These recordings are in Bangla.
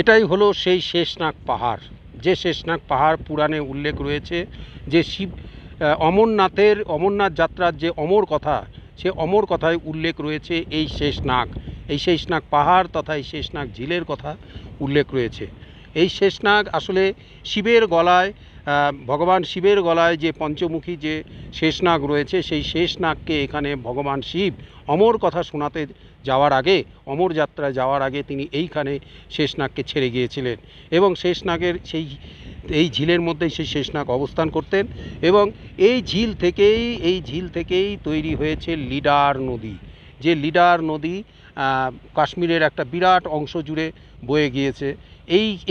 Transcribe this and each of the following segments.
এটাই হলো সেই শেষনাগ পাহাড়, যে শেষনাগ পাহাড় পুরাণে উল্লেখ রয়েছে, যে শিব অমরনাথ যাত্রার যে অমর কথা, সে অমর কথায় উল্লেখ রয়েছে এই শেষনাগ পাহাড় তথা এই শেষনাগ ঝিলের কথা উল্লেখ রয়েছে। এই শেষনাগ আসলে শিবের গলায়, ভগবান শিবের গলায় যে পঞ্চমুখী যে শেষনাগ রয়েছে, সেই শেষনাগকে এখানে ভগবান শিব অমর কথা শোনাতে যাওয়ার আগে, অমর যাত্রায় যাওয়ার আগে তিনি এইখানে শেষনাগকে ছেড়ে গিয়েছিলেন এবং শেষনাগের এই ঝিলের মধ্যেই সেই শেষনাগ অবস্থান করতেন। এবং এই ঝিল থেকেই তৈরি হয়েছে লিডার নদী, যে লিডার নদী কাশ্মীরের একটা বিরাট অংশ জুড়ে বয়ে গিয়েছে।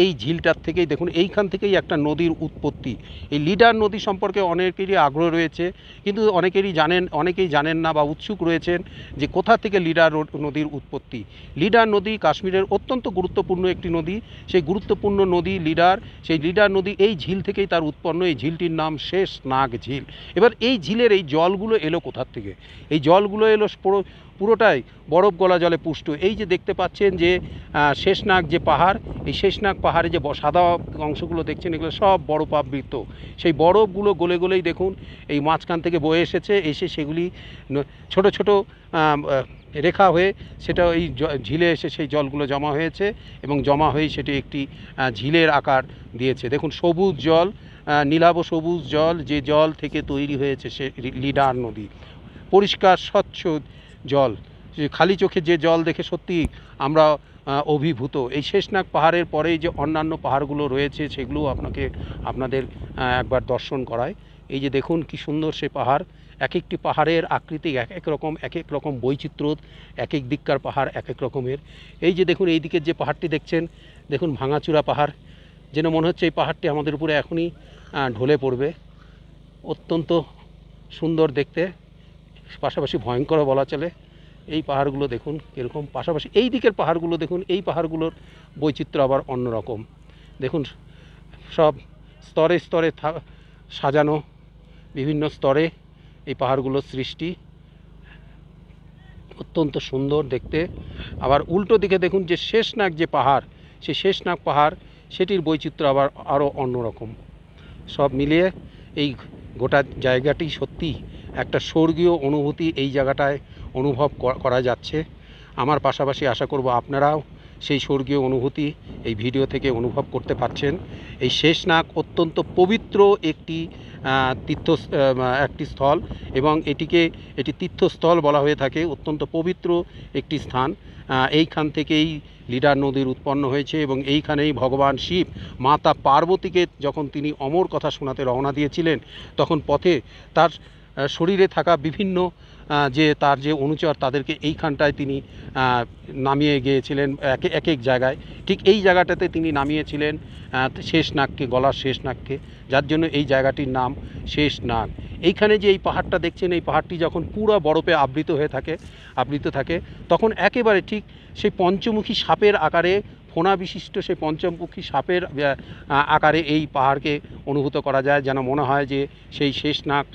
এই ঝিলটার থেকেই দেখুন, এইখান থেকেই একটা নদীর উৎপত্তি। এই লিডার নদী সম্পর্কে অনেকেরই আগ্রহ রয়েছে, কিন্তু অনেকেই জানেন না বা উৎসুক রয়েছেন যে কোথা থেকে লিডার নদীর উৎপত্তি। লিডার নদী কাশ্মীরের অত্যন্ত গুরুত্বপূর্ণ একটি নদী। সেই গুরুত্বপূর্ণ নদী সেই লিডার নদী এই ঝিল থেকেই তার উৎপন্ন। এই ঝিলটির নাম শেষনাগ ঝিল। এবার এই ঝিলের এই জলগুলো এলো কোথার থেকে? এই জলগুলো এলো পুরোটাই বরফ গলা জলে পুষ্ট। এই যে দেখতে পাচ্ছেন যে শেষনাগ যে পাহাড়, এই শেষনাগ পাহাড়ে যে সাদা অংশগুলো দেখছেন, এগুলো সব বরফাবৃত। সেই বরফগুলো গলে গলেই দেখুন এই মাঝখান থেকে বয়ে এসে সেগুলি ছোট ছোট রেখা হয়ে সেটা এই ঝিলে এসে সেই জলগুলো জমা হয়েছে এবং জমা হয়ে সেটি একটি ঝিলের আকার দিয়েছে। দেখুন সবুজ জল, নীলাভ সবুজ জল, যে জল থেকে তৈরি হয়েছে সে লিডার নদী। পরিষ্কার স্বচ্ছ জল, খালি চোখে যে জল দেখে সত্যি আমরা অভিভূত। এই শেষনাগ পাহাড়ের পরেই যে অন্যান্য পাহাড়গুলো রয়েছে সেগুলো আপনাদের একবার দর্শন করায়। এই যে দেখুন কি সুন্দর সে পাহাড়। এক একটি পাহাড়ের আকৃতি এক এক রকম বৈচিত্র্য, এক এক দিককার পাহাড় এক এক রকমের। এই যে দেখুন এই দিকের যে পাহাড়টি দেখছেন, দেখুন ভাঙাচূড়া পাহাড়, যেন মনে হচ্ছে এই পাহাড়টি আমাদের উপরে এখনই ঢলে পড়বে। অত্যন্ত সুন্দর দেখতে, পাশাপাশি ভয়ঙ্কর বলা চলে। এই পাহাড়গুলো দেখুন এরকম, পাশাপাশি এই দিকের পাহাড়গুলো দেখুন, এই পাহাড়গুলোর বৈচিত্র্য আবার অন্যরকম। দেখুন সব স্তরে স্তরে সাজানো, বিভিন্ন স্তরে এই পাহাড়গুলোর সৃষ্টি, অত্যন্ত সুন্দর দেখতে। আবার উল্টো দিকে দেখুন যে শেষনাগ যে পাহাড়, সেই শেষনাগ পাহাড় সেটির বৈচিত্র্য আবার আরও অন্যরকম। সব মিলিয়ে এই গোটা জায়গাটি সত্যি একটা স্বর্গীয় অনুভূতি এই জায়গাটায় অনুভব করা যাচ্ছে। আমার পাশাপাশি আশা করব আপনারাও সেই স্বর্গীয় অনুভূতি এই ভিডিও থেকে অনুভব করতে পারছেন। এই শেষনাগ অত্যন্ত পবিত্র একটি স্থল এবং এটি তীর্থস্থল বলা হয়ে থাকে। অত্যন্ত পবিত্র একটি স্থান। এইখান থেকেই লিডার নদীর উৎপন্ন হয়েছে এবং এইখানেই ভগবান শিব মাতা পার্বতীকে যখন তিনি অমর কথা শোনাতে রওনা দিয়েছিলেন, তখন পথে তার শরীরে থাকা বিভিন্ন তার যে অনুচর, তাদেরকে এইখানটায় তিনি নামিয়ে গিয়েছিলেন এক এক জায়গায়। ঠিক এই জায়গাটাতে তিনি নামিয়েছিলেন শেষনাগকে, গলার শেষনাগকে, যার জন্য এই জায়গাটির নাম শেষনাগ। এইখানে যে এই পাহাড়টা দেখছেন, এই পাহাড়টি যখন পুরো বরফে আবৃত থাকে তখন একেবারে ঠিক সেই পঞ্চমুখী সাপের আকারে, ফোনা বিশিষ্ট সেই পঞ্চমুখী সাপের আকারে এই পাহাড়কে অনুভূত করা যায়। যেন মনে হয় যে সেই শেষনাগ,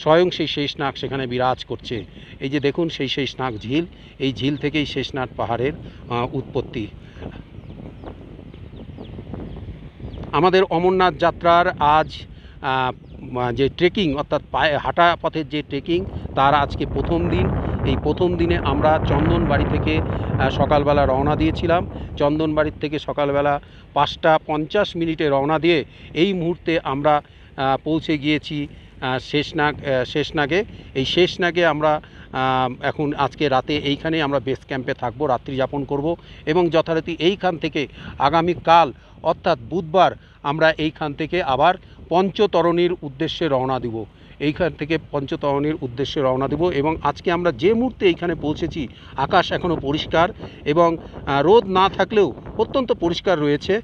স্বয়ং সেই শেষনাগ সেখানে বিরাজ করছে। এই যে দেখুন সেই শেষনাগ ঝিল, এই ঝিল থেকেই শেষনাগ পাহাড়ের উৎপত্তি। আমাদের অমরনাথ যাত্রার আজ যে ট্রেকিং, অর্থাৎ পায়ে হাঁটা পথের যে ট্রেকিং, তার আজকে প্রথম দিন। এই প্রথম দিনে আমরা চন্দনবাড়ি থেকে সকালবেলা রওনা দিয়েছিলাম। চন্দনবাড়ির থেকে সকালবেলা 5টা 50 রওনা দিয়ে এই মুহূর্তে আমরা পৌঁছে গিয়েছি শেষনাগে। এই শেষনাগে আমরা এখন আজকে রাতে এইখানেই আমরা বেস ক্যাম্পে থাকবো, রাত্রি যাপন করব এবং যথারীতি এইখান থেকে আগামীকাল অর্থাৎ বুধবার আমরা এইখান থেকে আবার পঞ্চতরণীর উদ্দেশ্যে রওনা দিব। এইখান থেকে পঞ্চতরণীর উদ্দেশ্যে রওনা দেব এবং আজকে আমরা যে মুহূর্তে এইখানে পৌঁছেছি, আকাশ এখনও পরিষ্কার এবং রোদ না থাকলেও অত্যন্ত পরিষ্কার রয়েছে।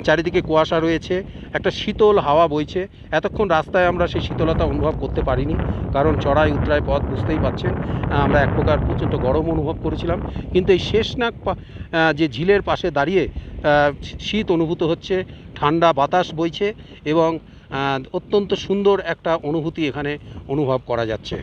চারিদিকে কুয়াশা রয়েছে, একটা শীতল হাওয়া বইছে। এতক্ষণ রাস্তায় আমরা সেই শীতলতা অনুভব করতে পারিনি, কারণ চড়াই উতরাই পথ, বুঝতেই পারছেন। আমরা এক প্রকার প্রচণ্ড গরম অনুভব করেছিলাম, কিন্তু এই শেষনাগ যে ঝিলের পাশে দাঁড়িয়ে শীত অনুভূত হচ্ছে, ঠান্ডা বাতাস বইছে এবং অত্যন্ত সুন্দর একটা অনুভূতি এখানে অনুভব করা যাচ্ছে।